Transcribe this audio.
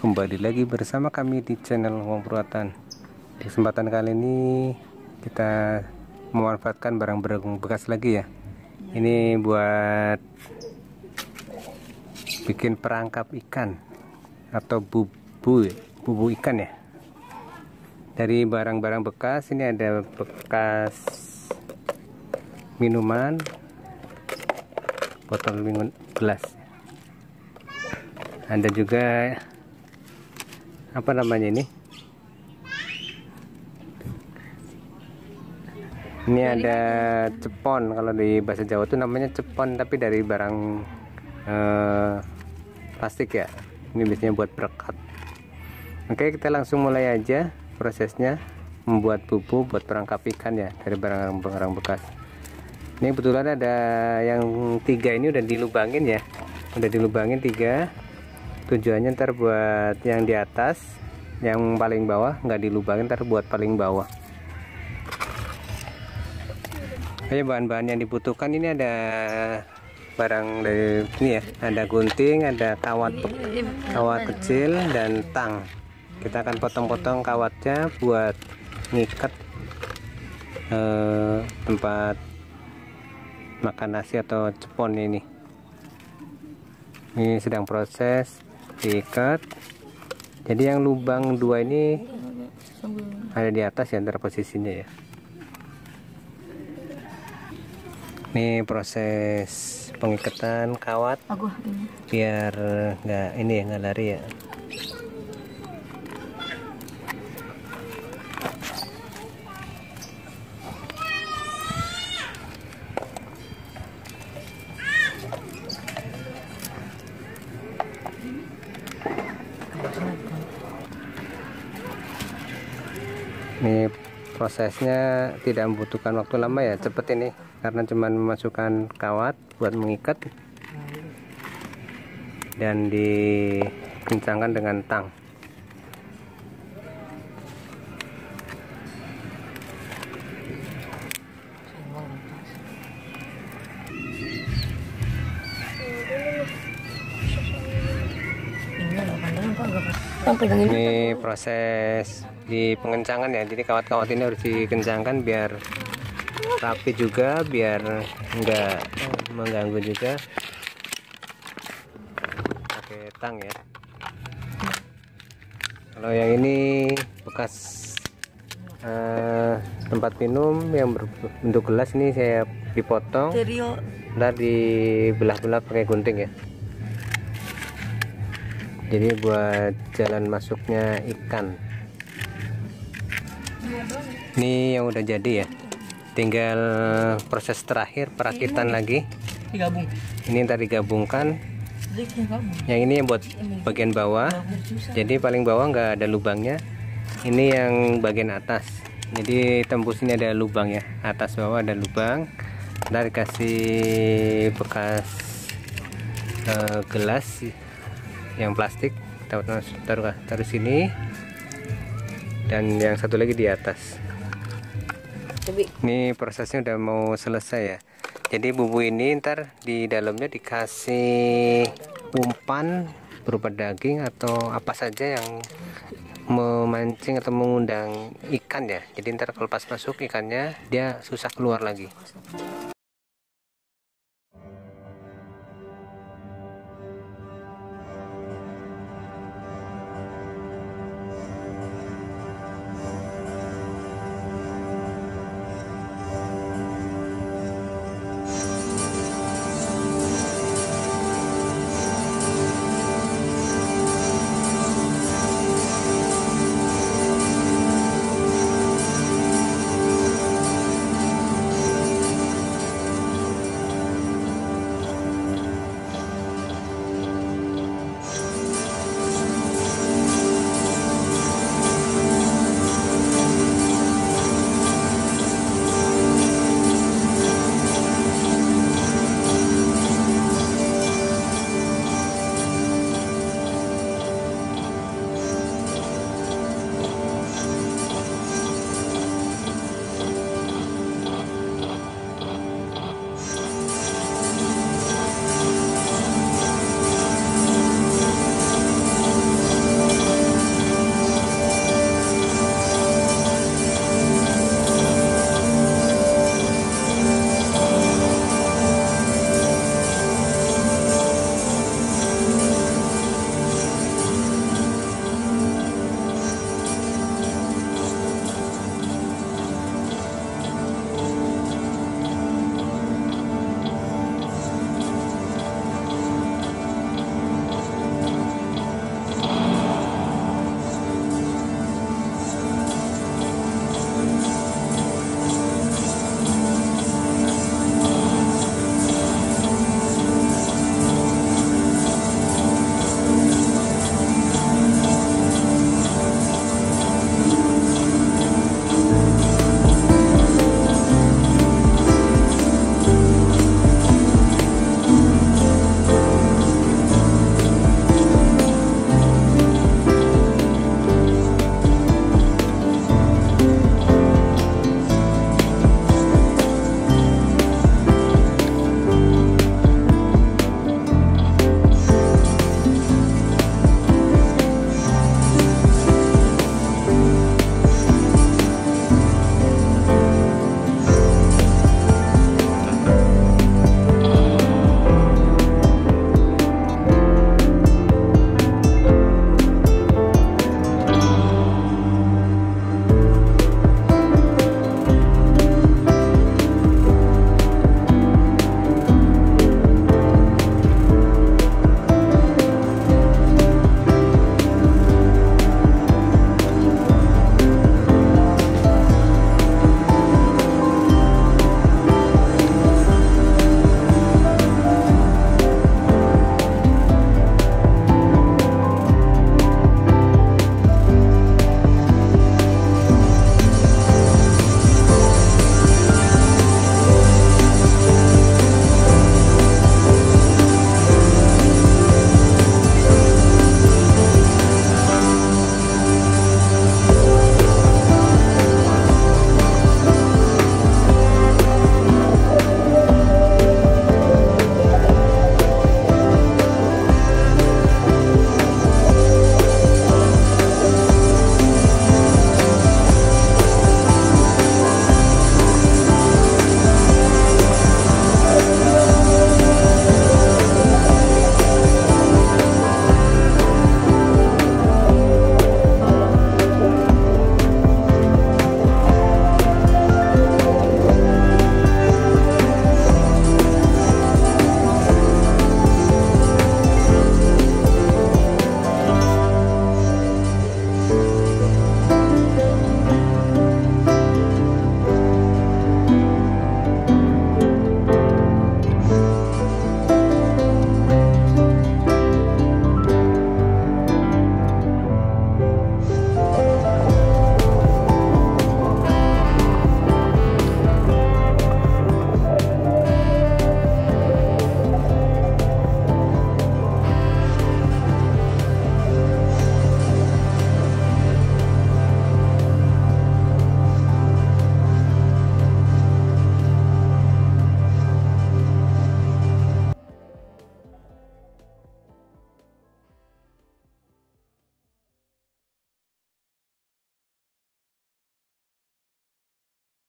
kembali lagi bersama kami di channel Wong Purwatan. Di kesempatan kali ini kita memanfaatkan barang-barang bekas lagi ya. Ini buat bikin perangkap ikan atau bubu ikan ya. Dari barang-barang bekas ini ada bekas minuman, botol minum gelas. Ada juga apa namanya ini? Ini ada cepon, kalau di bahasa Jawa itu namanya cepon, tapi dari barang plastik ya. Ini biasanya buat perekat. Oke, kita langsung mulai aja prosesnya membuat bubu buat perangkap ikan ya dari barang-barang bekas. Ini kebetulan ada yang 3 ini udah dilubangin ya, udah dilubangin 3. Tujuannya ntar buat yang di atas, yang paling bawah nggak dilubangin, ntar buat paling bawah. Oke, bahan-bahan yang dibutuhkan ini ada barang dari ini ya, ada gunting, ada kawat kecil dan tang. Kita akan potong-potong kawatnya buat ngikat tempat makan nasi atau cepon ini. Ini sedang proses diikat. Jadi yang lubang 2 ini ada di atas ya, antara posisinya ya. Ini proses pengikatan kawat biar nggak lari ya. Ini prosesnya tidak membutuhkan waktu lama ya, cepet ini karena cuma memasukkan kawat buat mengikat dan dikencangkan dengan tang. Ini proses di pengencangan ya, jadi kawat-kawat ini harus dikencangkan biar rapi juga, biar enggak mengganggu juga. Pakai tang ya. Kalau yang ini bekas tempat minum yang berbentuk gelas, ini saya dipotong, ntar dibelah-belah pakai gunting ya. Jadi buat jalan masuknya ikan. Ini yang udah jadi ya, tinggal proses terakhir perakitan lagi. Ini ntar digabungkan. Yang ini yang buat bagian bawah, jadi paling bawah nggak ada lubangnya. Ini yang bagian atas, jadi tembus ini ada lubang ya, atas bawah ada lubang. Ntar dikasih bekas gelas yang plastik, taruh sini, dan yang satu lagi di atas. Ini prosesnya udah mau selesai ya. Jadi bubu ini ntar di dalamnya dikasih umpan berupa daging atau apa saja yang memancing atau mengundang ikan ya. Jadi ntar kalau pas masuk ikannya dia susah keluar lagi.